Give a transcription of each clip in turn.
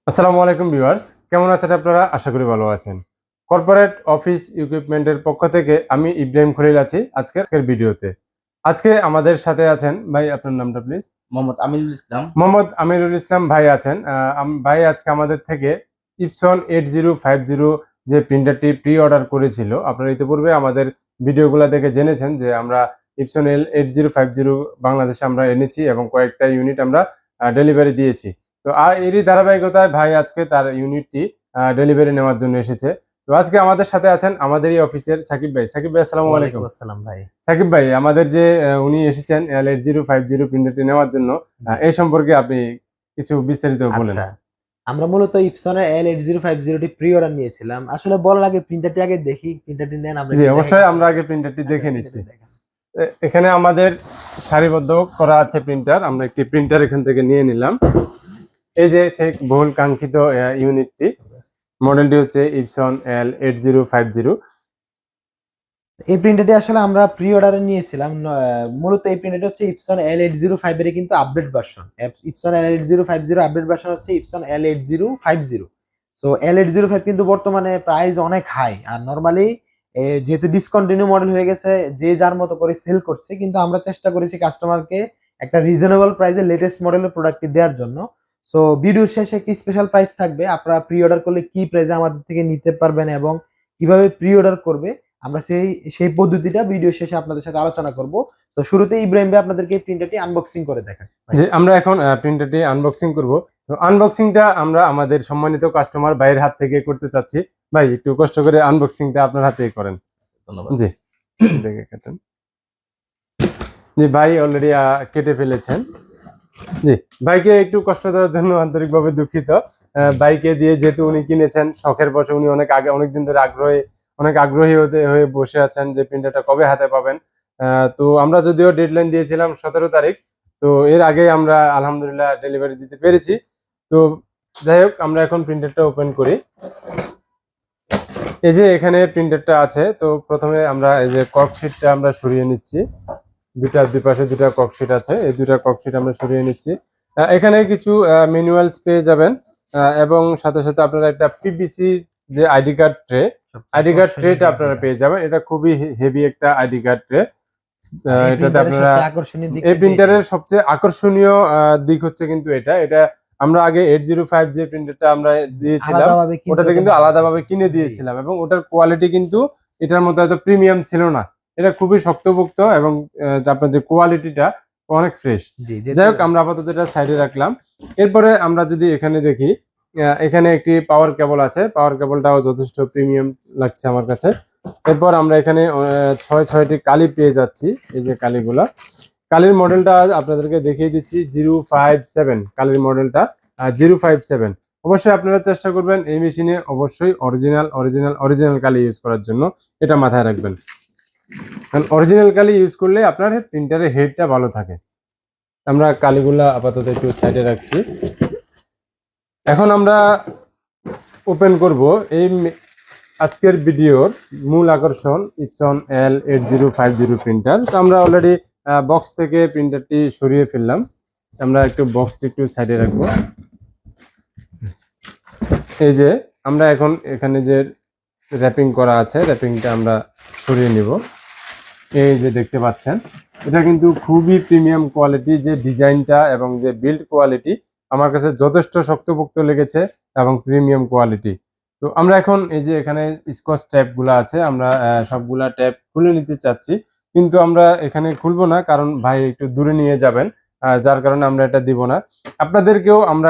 আসসালামু আলাইকুম ভিউয়ার্স, কেমন আছেন আপনারা? আশা করি ভালো আছেন। কর্পোরেট অফিস ইকুইপমেন্টের পক্ষ থেকে আমি ইব্রাহিম খলিল আছি আজকের ভিডিওতে। আজকে আমাদের সাথে আছেন ভাই, আপনার নামটা প্লিজ? মোহাম্মদ আমিনুল ইসলাম। মোহাম্মদ আমিরুল ইসলাম ভাই আছেন। ভাই আজকে আমাদের থেকে ইপসন 8050 যে প্রিন্টারটি প্রি অর্ডার করেছিল, আপনারা ইতিপূর্বে আমাদের ভিডিওগুলো দেখে জেনেছেন যে আমরা ইপসন L8050 বাংলাদেশে আমরা এনেছি এবং কয়েকটা ইউনিট আমরা ডেলিভারি দিয়েছি। তো এরই ধারাবাহিকতায় ভাই আজকে তার ইউনিটটি ডেলিভারি নেওয়ার জন্য এসেছে। তো আজকে আমাদের সাথে আছেন আমাদেরই অফিসের সাকিব ভাই। সাকিব ভাই, আসসালামু আলাইকুম। আসসালাম ভাই। সাকিব ভাই, আমাদের যে উনি এসেছেন L8050 প্রিন্টারটি নেওয়ার জন্য, এই সম্পর্কে আপনি কিছু বিস্তারিত বলেন। আচ্ছা, আমরা মূলত ইপসনের L8050 প্রি অর্ডার নিয়েছিলাম। আসলে বলার আগে প্রিন্টারটি আগে দেখি, প্রিন্টারটি নেন আমরা। জি অবশ্যই, আমরা আগে প্রিন্টারটি দেখে নিচ্ছি। এখানে আমাদের সারিবদ্ধ করা আছে প্রিন্টার। আমরা একটি প্রিন্টার এখান থেকে নিয়ে নিলাম। এই যে সেই বহুল কাঙ্ক্ষিত ইউনিটটি, মডেলটি হচ্ছে ইপসন L8050। এই প্রিন্টারটি আসলে আমরা প্রি অর্ডারে নিয়েছিলাম। মূলত এই প্রিন্টারটি হচ্ছে ইপসন L8050 এর কিন্তু update version. Epson L8050 update version হচ্ছে ইপসন L8050। সো L805 কিন্তু বর্তমানে প্রাইস অনেক হাই, আর নরমালি যেহেতু ডিসকন্টিনিউ মডেল হয়ে গেছে, যে যার মতো করে সেল করছে, কিন্তু আমরা চেষ্টা করেছি কাস্টমারকে একটা রিজনেবল প্রাইসে লেটেস্ট মডেলের প্রোডাক্টটি দেওয়ার জন্য। সো ভিডিওর শেষে একটি স্পেশাল প্রাইস থাকবে, আপনারা প্রি অর্ডার করলে কি প্রাইসে আমাদের থেকে নিতে পারবেন এবং কিভাবে প্রি অর্ডার করবে আমরা সেই পদ্ধতিটা ভিডিও শেষে আপনাদের সাথে আলোচনা করব। তো শুরুতে ইব্রাহিম ভাই আপনাদেরকে এই প্রিন্টারটি আনবক্সিং করে দেখায়। যে আমরা এখন প্রিন্টারটি আনবক্সিং করব। তো আনবক্সিংটা আমরা আমাদের সম্মানিত কাস্টমার ভাইয়ের হাত থেকে করতে চাচ্ছি। ভাই, একটু কষ্ট করে আনবক্সিংটা আপনার হাতেই করেন। ধন্যবাদ। জি, দেখে কাটেন। জি, ভাই অলরেডি কেটে ফেলেছেন। জি, ভাইকে একটু কষ্ট দেওয়ার জন্য আন্তরিকভাবে দুঃখিত। বাইকে দিয়ে যেহেতু উনি কিনেছেন শখের বশে, উনি অনেকদিন ধরে অনেক আগ্রহী হয়ে বসে আছেন যে প্রিন্টারটা কবে হাতে পাবেন। তো আমরা যদিও ডেডলাইন দিয়েছিলাম 17 তারিখ, তো এর আগে আমরা আলহামদুলিল্লাহ ডেলিভারি দিতে পেরেছি। তো যাই হোক, আমরা এখন প্রিন্টারটা ওপেন করি। এই যে এখানে প্রিন্টারটা আছে, তো প্রথমে আমরা এই যে কর্কশিটটা আমরা সরিয়ে নিচ্ছি। দুই পাশে দুটা কর্কশিট আছে, এই দুটা কর্কশিট আমরা সরিয়ে নিচ্ছি। এখানে কিছু ম্যানুয়ালস পেয়ে যাবেন, এবং সাথে সাথে আপনারা একটা পিভিসি যে আইডি কার্ড ট্রেটা আপনারা পেয়ে যাবেন। এটা খুবই হেভি একটা আইডি কার্ড ট্রে। এটাতে আপনারা এই প্রিন্টারের সবচেয়ে আকর্ষণীয় দিক হচ্ছে কিন্তু এটা আমরা আগে 805 যে প্রিন্টারটা আমরা দিয়েছিলাম, ওটাতে কিন্তু আলাদাভাবে কিনে দিয়েছিলাম, এবং ওটার কোয়ালিটি কিন্তু এটার মতো এত প্রিমিয়াম ছিল না। এটা খুবই শক্তপোক্ত এবং আপনার যে কোয়ালিটিটা অনেক ফ্রেশ। যাই হোক, আমরা আপাতত এটা সাইডে রাখলাম। এরপরে আমরা যদি এখানে দেখি, এখানে একটি পাওয়ার কেবল আছে। পাওয়ার কেবলটাও যথেষ্ট প্রিমিয়াম লাগছে আমার কাছে। এরপর আমরা এখানে 6টি কালি পেয়ে যাচ্ছি। এই যে কালির মডেলটা আপনাদেরকে দেখিয়ে দিচ্ছি, 057 কালির মডেলটা 057। অবশ্যই আপনারা চেষ্টা করবেন এই মেশিনে অবশ্যই অরিজিনাল কালি ইউজ করার জন্য, এটা মাথায় রাখবেন। কারণ অরিজিনাল কালি ইউজ করলে আপনার প্রিন্টারের হেডটা ভালো থাকে। আমরা কালিগুলা আপাতত একটু সাইডে রাখছি। এখন আমরা ওপেন করব এই আজকের ভিডিওর মূল আকর্ষণ, ইপসন L8050 প্রিন্টার। তো আমরা অলরেডি বক্স থেকে প্রিন্টারটি সরিয়ে ফেললাম। আমরা বক্সটি একটু সাইডে রাখবো। এই যে আমরা এখন এখানে যে র্যাপিং করা আছে, র্যাপিংটা আমরা সরিয়ে নিব। এই যে দেখতে পাচ্ছেন, এটা কিন্তু খুবই প্রিমিয়াম কোয়ালিটি। যে ডিজাইনটা এবং যে বিল্ড কোয়ালিটি আমার কাছে যথেষ্ট শক্তপোক্ত লেগেছে এবং প্রিমিয়াম কোয়ালিটি। তো আমরা এখন এই যে এখানে স্কচ ট্যাপগুলো আছে, আমরা সবগুলা ট্যাপ খুলে নিতে চাচ্ছি, কিন্তু আমরা এখানে খুলবো না, কারণ ভাই একটু দূরে নিয়ে যাবেন, যার কারণে আমরা এটা দিব না। আপনাদেরকেও আমরা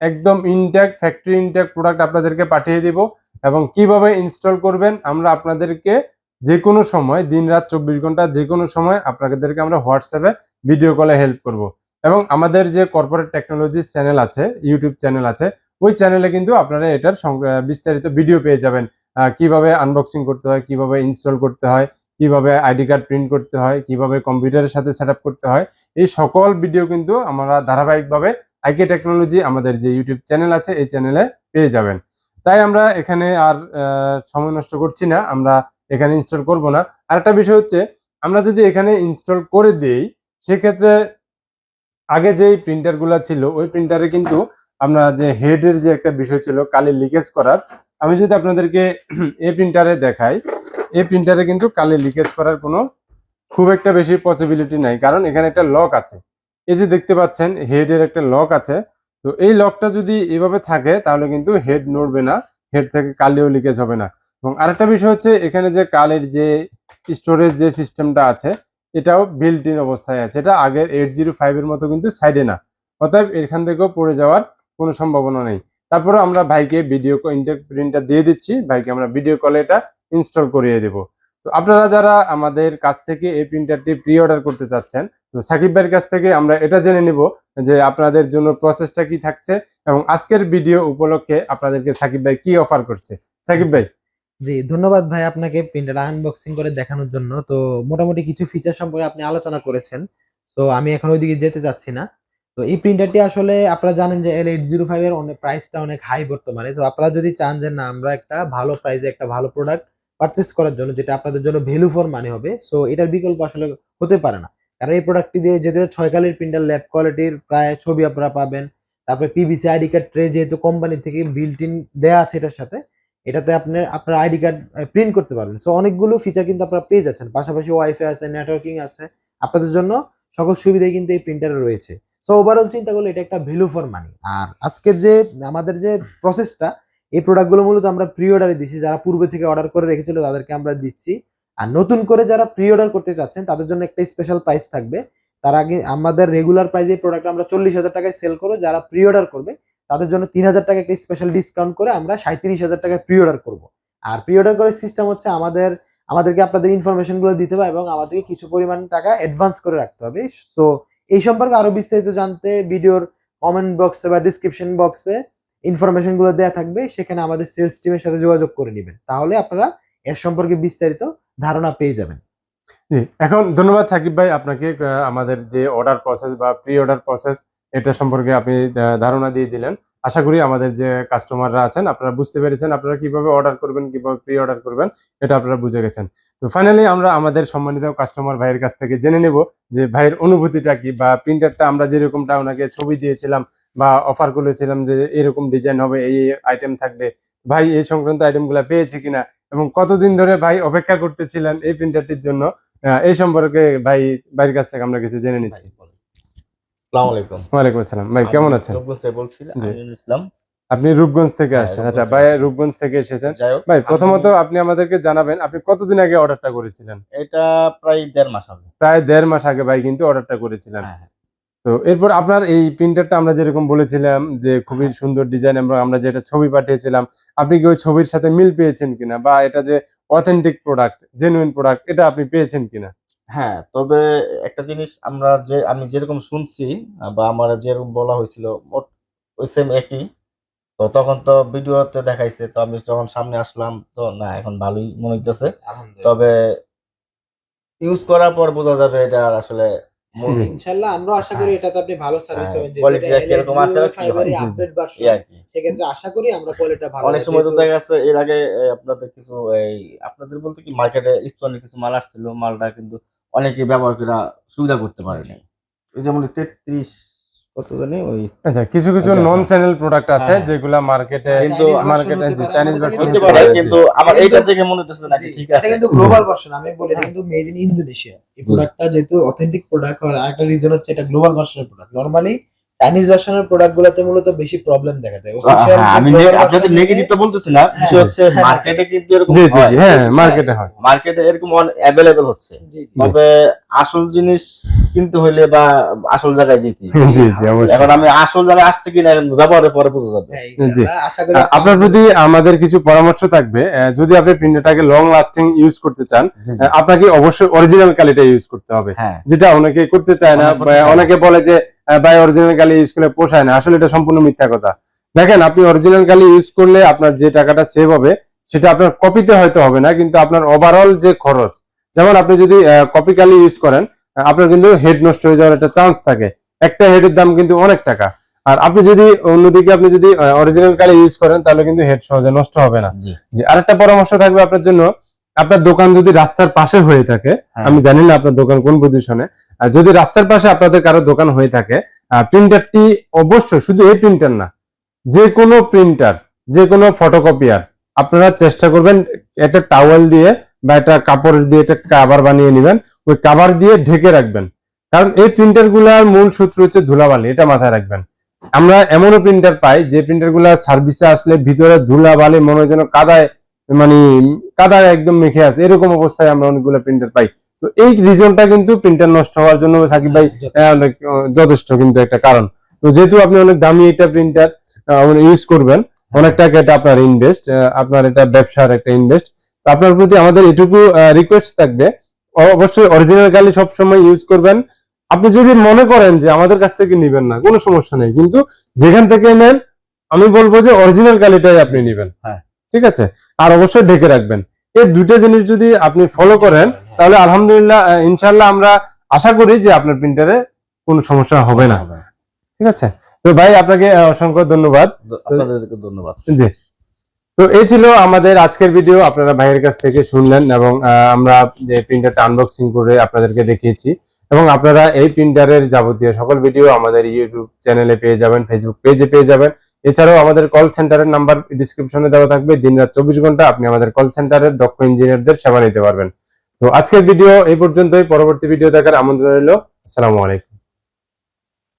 একদম ইনট্যাক্ট ফ্যাক্টরি ইনট্যাক্ট প্রোডাক্ট আপনাদেরকে পাঠিয়ে দিব, এবং কিভাবে ইনস্টল করবেন আমরা আপনাদেরকে যে কোনো সময়, দিন রাত 24 ঘন্টা যে কোনো সময় আপনাদেরকে আমরা হোয়াটসঅ্যাপে ভিডিও কলে হেল্প করব। এবং আমাদের যে কর্পোরেট টেকনোলজি চ্যানেল আছে, ইউটিউব চ্যানেল আছে, ওই চ্যানেলে কিন্তু আপনারা এটার বিস্তারিত ভিডিও পেয়ে যাবেন। কিভাবে আনবক্সিং করতে হয়, কিভাবে ইনস্টল করতে হয়, কিভাবে আইডি কার্ড প্রিন্ট করতে হয়, কিভাবে কম্পিউটারের সাথে সেট করতে হয়, এই সকল ভিডিও কিন্তু আমরা ধারাবাহিকভাবে আইকে টেকনোলজি আমাদের যে ইউটিউব চ্যানেল আছে এই চ্যানেলে পেয়ে যাবেন। তাই আমরা এখানে আর সময় নষ্ট করছি না, আমরা এখানে ইনস্টল করব না। আর একটা বিষয় হচ্ছে, আমরা যদি এখানে ইনস্টল করে দেই, সেক্ষেত্রে আগে যেই প্রিন্টারগুলো ছিল ওই প্রিন্টারে কিন্তু আমরা যে হেডের যে একটা বিষয় ছিল কালি লিকেজ করার, আমি যদি আপনাদেরকে এই প্রিন্টারে দেখাই, এই প্রিন্টারে কিন্তু কালি লিকেজ করার কোনো খুব একটা বেশি পসিবিলিটি নাই, কারণ এখানে একটা লক আছে। এই যে দেখতে পাচ্ছেন হেডের একটা লক আছে, তো এই লকটা যদি এভাবে থাকে তাহলে কিন্তু হেড নড়বে না, হেড থেকে কালিও লিকেজ হবে না। এবং আরেকটা বিষয় হচ্ছে এখানে যে কালির যে স্টোরেজ যে সিস্টেমটা আছে এটাও বিল্ট ইন অবস্থায় আছে, এটা আগের 805 এর মতো কিন্তু সাইডে না, অতএব এখান থেকেও পড়ে যাওয়ার কোনো সম্ভাবনা নেই। তারপরে আমরা ভাইকে ভিডিও প্রিন্টার দিয়ে দিচ্ছি, ভাইকে আমরা ভিডিও কলে এটা ইনস্টল করিয়ে দেবো। তো আপনারা যারা আমাদের কাছ থেকে এই প্রিন্টারটি প্রি অর্ডার করতে চাচ্ছেন, তো সাকিব ভাইয়ের কাছ থেকে আমরা এটা জেনে নিব যে আপনাদের জন্য প্রসেসটা কি থাকছে এবং আজকের ভিডিও উপলক্ষে আপনাদেরকে সাকিব ভাই কি অফার করছে। সাকিব ভাই। জি, ধন্যবাদ ভাই আপনাকে প্রিন্টার আনবক্সিং করে দেখানোর জন্য। তো মোটামুটি কিছু ফিচার সম্পর্কে আপনি আলোচনা করেছেন, তো আমি এখন ওইদিকে যেতে চাচ্ছি না। তো এই প্রিন্টারটি আসলে আপনারা জানেন যে L805 এর অনেক প্রাইসটা অনেক হাই বর্তমানে। তো আপনারা যদি চান যে না আমরা একটা ভালো প্রাইসে একটা ভালো প্রোডাক্ট পারচেজ করার জন্য যেটা আপনাদের জন্য ভ্যালু ফর মানি হবে, সো এটার বিকল্প আসলে হতে পারে না। কারণ এই প্রোডাক্টটি দিয়ে যেহেতু 6 কালির প্রিন্টার, ল্যাব কোয়ালিটির প্রায় ছবি আপনারা পাবেন। তারপরে পিভিসি আইডি কার্ড ট্রে যেহেতু কোম্পানি থেকে বিল্ট ইন দেয়া আছে এটার সাথে, এটাতে আপনার আইডি কার্ড প্রিন্ট করতে পারবেন। সো অনেকগুলো ফিচার কিন্তু আপনারা পেয়ে যাচ্ছেন, পাশাপাশি ওয়াইফাই আছে, নেটওয়ার্কিং আছে, আপনাদের জন্য সকল সুবিধাই কিন্তু এই প্রিন্টারে রয়েছে। সো ওভারঅল চিন্তা করলে এটা একটা ভ্যালু ফর মানি। আর আজকের যে আমাদের যে প্রসেসটা, এই প্রোডাক্টগুলো মূলত আমরা প্রি অর্ডারে দিচ্ছি, যারা পূর্বে থেকে অর্ডার করে রেখেছিল তাদেরকে আমরা দিচ্ছি। আর নতুন করে যারা প্রি অর্ডার করতে চাচ্ছেন তাদের জন্য একটা স্পেশাল প্রাইস থাকবে। তার আগে আমাদের রেগুলার প্রাইসে প্রোডাক্ট আমরা 40,000 টাকায় সেল করব, যারা প্রি অর্ডার করবে তাদের জন্য 3,000 টাকা একটা স্পেশাল ডিসকাউন্ট করে আমরা 37,000 টাকায় প্রি অর্ডার করবো। আর প্রি অর্ডার করার সিস্টেম হচ্ছে আমাদেরকে আপনাদের ইনফরমেশন গুলো দিতে হবে এবং আমাদেরকে কিছু পরিমাণ টাকা অ্যাডভান্স করে রাখতে হবে। তো এই সম্পর্কে আরো বিস্তারিত জানতে ভিডিওর কমেন্ট বক্সে বা ডিসক্রিপশন বক্সে ইনফরমেশন গুলো দেওয়া থাকবে, সেখানে আমাদের সেলস টিমের সাথে যোগাযোগ করে নেবেন, তাহলে আপনারা এর সম্পর্কে বিস্তারিত ধারণা পেয়ে যাবেন। জি, এখন ধন্যবাদ সাকিব ভাই আপনাকে, আমাদের যে অর্ডার প্রসেস বা প্রি অর্ডার প্রসেস এটা সম্পর্কে আপনি ধারণা দিয়ে দিলেন। আশা করি আমাদের যে কাস্টমাররা আছেন আপনারা বুঝতে পেরেছেন আপনারা কিভাবে অর্ডার করবেন, কিভাবে প্রি অর্ডার করবেন, এটা আপনারা বুঝে গেছেন। তো ফাইনালি আমরা আমাদের সম্মানিত কাস্টমার ভাইয়ের কাছ থেকে জেনে নেব যে ভাইয়ের অনুভূতিটা কি, বা প্রিন্টারটা আমরা যেরকমটা ওনাকে ছবি দিয়েছিলাম বা অফার করেছিলাম যে এরকম ডিজাইন হবে, এই আইটেম থাকবে, ভাই এই সংক্রান্ত আইটেমগুলো পেয়েছে কিনা এবং কতদিন ধরে ভাই অপেক্ষা করতেছিলেন এই প্রিন্টারটির জন্য, এই সম্পর্কে ভাইয়ের কাছ থেকে আমরা কিছু জেনে নিচ্ছি। আসসালামু আলাইকুম। ওয়ালাইকুম আসসালাম। ভাই কেমন আছেন? রূপগঞ্জ থেকে বলছি, জি। আমিনুল ইসলাম। আপনি রূপগঞ্জ থেকে হ্যাঁ, আসছেন? রূপগঞ্জ আচ্ছা থেকে ভাই আসছি। রূপগঞ্জ থেকে এসেছেন। যাই হোক, ভাই প্রথমত আপনি আমাদেরকে জানাবেন আপনি কতদিন আগে অর্ডারটা করেছিলেন? এটা প্রায় 1.5 মাস হবে। প্রায় 1.5 মাস আগে ভাই কিন্তু অর্ডারটা করেছিলেন। হ্যাঁ, হ্যাঁ। তো এরপর আপনার এই প্রিন্টারটা আমরা যেরকম বলেছিলাম যে খুবই সুন্দর ডিজাইন এবং আমরা যেটা ছবি পাঠিয়েছিলাম, আপনি কি ওই ছবির সাথে মিল পেয়েছেন কিনা, বা এটা যে অথেন্টিক প্রোডাক্ট, জেনুইন প্রোডাক্ট, এটা আপনি পেয়েছেন কিনা? হ্যাঁ, তবে একটা জিনিস আমি যেরকম শুনছি বা আমার যেরকম বলা হয়েছিল ওই সেম একই। তো তখন তো ভিডিওতে দেখাইছে, তো আমি যখন সামনে আসলাম তো না, এখন ভালোই মনে হইতেছে। তবে ইউজ করার পর বোঝা যাবে এটা আসলে জি। ইনশাআল্লাহ আমরা আশা করি এটাতে আপনি ভালো সার্ভিস পাবেন, যেহেতু কোয়ালিটিটা এটা কিরকম আসে কি L805 হয়, এর জি, জি। আপডেট ভার্সন, এই আর কি। সেক্ষেত্রে আশা করি আমরা কোয়ালিটিটা ভালো অনেক পাবো। সময় তো যেহেতু দেখা গেছে এর আগে আপনাদের কিছু আপনাদের বলতে কি মার্কেটে ইস্টনের কিছু মাল আসছিল, মালটা কিন্তু অনেকে ব্যবহার করে সুবিধা করতে পারেনি। এই যেমন 33 কত জানি ওই আচ্ছা, কিছু আচ্ছা, নন হ্যাঁ। চ্যানেল প্রোডাক্ট আছে হ্যাঁ। যেগুলা মার্কেটে কিন্তু মার্কেটে যে চাইনিজ ভার্সন হতে হতে পারে, পারে, কিন্তু আমার এইটা দেখে মনে হচ্ছে নাকি ঠিক এটা আছে। কিন্তু গ্লোবাল ভার্সন, আমি বলি এটা কিন্তু মেড ইন ইন্দোনেশিয়া। এই প্রোডাক্টটা যেহেতু অথেন্টিক প্রোডাক্ট, আর আরেকটা রিজন হচ্ছে এটা গ্লোবাল ভার্সনের প্রোডাক্ট। নরমালি চাইনিজ ভার্সনের প্রোডাক্ট গুলোতে মূলত বেশি প্রবলেম দেখা যায়। হ্যাঁ, আমি আপনাদের নেগেটিভটা বলতেছি না, বিষয় হচ্ছে মার্কেটে কিন্তু এরকম জি জি হয়। জি, হ্যাঁ মার্কেটে হয়। মার্কেটে এরকম অ্যাভেলেবেল হচ্ছে, তবে আসল জিনিস কিনতে হইলে বা আসল জায়গায় যেতে জি জি অবশ্যই। এখন আমি আসল জায়গায় আসছে কিনা ব্যবহারের পরে বোঝা যাবে। জি। আশা করি আপনার প্রতি আমাদের কিছু পরামর্শ থাকবে, যদি আপনি প্রিন্টারটাকে লং লাস্টিং ইউজ করতে চান আপনাকে অবশ্যই অরিজিনাল কালিটা ইউজ করতে হবে, হ্যাঁ। যেটা অনেকে করতে চায় না। অনেকে বলে যে ভাই অরিজিনাল কালি ইউজ করলে পোষায় না, আসলে এটা সম্পূর্ণ মিথ্যা কথা। দেখেন আপনি অরিজিনাল কালি ইউজ করলে আপনার যে টাকাটা সেভ হবে সেটা আপনার কপিতে হয়তো হবে না, কিন্তু আপনার ওভারঅল যে খরচ, যেমন আপনি যদি কপি কালি ইউজ করেন আপনার কিন্তু হেড নষ্ট হয়ে যাওয়ার একটা চান্স থাকে, একটা হেডের দাম কিন্তু অনেক টাকা। আর আপনি যদি অন্যদিকে আপনি যদি অরিজিনাল কালি ইউজ করেন তাহলে কিন্তু হেড সহজে নষ্ট হবে না। জি, আরেকটা পরামর্শ থাকবে আপনার জন্য, আপনার দোকান যদি রাস্তার পাশে হয়ে থাকে, আমি জানি না আপনার দোকান কোন পজিশনে, যদি রাস্তার পাশে আপনাদের কারো দোকান হয়ে থাকে, প্রিন্টারটি অবশ্যই, শুধু এই প্রিন্টার না, যে কোনো প্রিন্টার, যে কোনো ফটোকপিয়ার আপনারা চেষ্টা করবেন একটা টাওয়েল দিয়ে বা একটা কাপড় দিয়ে একটা কাভার বানিয়ে নেবেন, ওই কাভার দিয়ে ঢেকে রাখবেন। কারণ এই প্রিন্টার গুলার মূল সূত্র হচ্ছে ধুলাবালি, এটা মাথায় রাখবেন। আমরা এমনও প্রিন্টার পাই যে প্রিন্টার গুলা সার্ভিসে আসলে ভিতরে ধুলাবালি মনে হয় যেন কাদায়, মানে কাদায় একদম মেখে আছে, এরকম অবস্থায় আমরা অনেকগুলো প্রিন্টার পাই। তো এই রিজনটা কিন্তু প্রিন্টার নষ্ট হওয়ার জন্য সাকিব ভাই অনেক যথেষ্ট কিন্তু একটা কারণ। তো যেহেতু আপনি অনেক দামি এটা প্রিন্টার ইউজ করবেন, অনেক টাকা এটা আপনার ইনভেস্ট, আপনার এটা ব্যবসার একটা ইনভেস্ট। তো আপনার প্রতি আমাদের এটুকু রিকোয়েস্ট থাকবে, অবশ্যই অরিজিনাল কালি সবসময় ইউজ করবেন। আপনি যদি মনে করেন যে আমাদের কাছ থেকে নিবেন না, কোনো সমস্যা নেই, কিন্তু যেখান থেকে নেন আমি বলবো যে অরিজিনাল কালিটাই আপনি নিবেন। হ্যাঁ। ঠিক আছে, আর অবশ্যই ঢেকে রাখবেন। এই দুটো জিনিস যদি আপনি ফলো করেন তাহলে আলহামদুলিল্লাহ ইনশাআল্লাহ আমরা আশা করি যে আপনার প্রিন্টারে কোনো সমস্যা হবে না। ঠিক আছে, তো ভাই আপনাকে অসংখ্য ধন্যবাদ। আপনাদেরকে ধন্যবাদ। জি, তো এই ছিল আমাদের আজকের ভিডিও, আপনারা ভাইয়ের কাছ থেকে শুনলেন এবং আমরা যে প্রিন্টারটা আনবক্সিং করে আপনাদেরকে দেখিয়েছি, এবং আপনারা এই প্রিন্টারের যাবতীয় সকল ভিডিও আমাদের ইউটিউব চ্যানেলে পেয়ে যাবেন, ফেসবুক পেজে পেয়ে যাবেন। এছাড়াও আমাদের কল সেন্টারের নাম্বার ডিসক্রিপশনে দেওয়া থাকবে, দিনরাত 24 ঘন্টা আপনি আমাদের কল সেন্টারের দক্ষ ইঞ্জিনিয়ারদের সেবা নিতে পারবেন। তো আজকের ভিডিও এই পর্যন্তই, পরবর্তী ভিডিও দেখার আমন্ত্রণ রইল। আসসালামু আলাইকুম।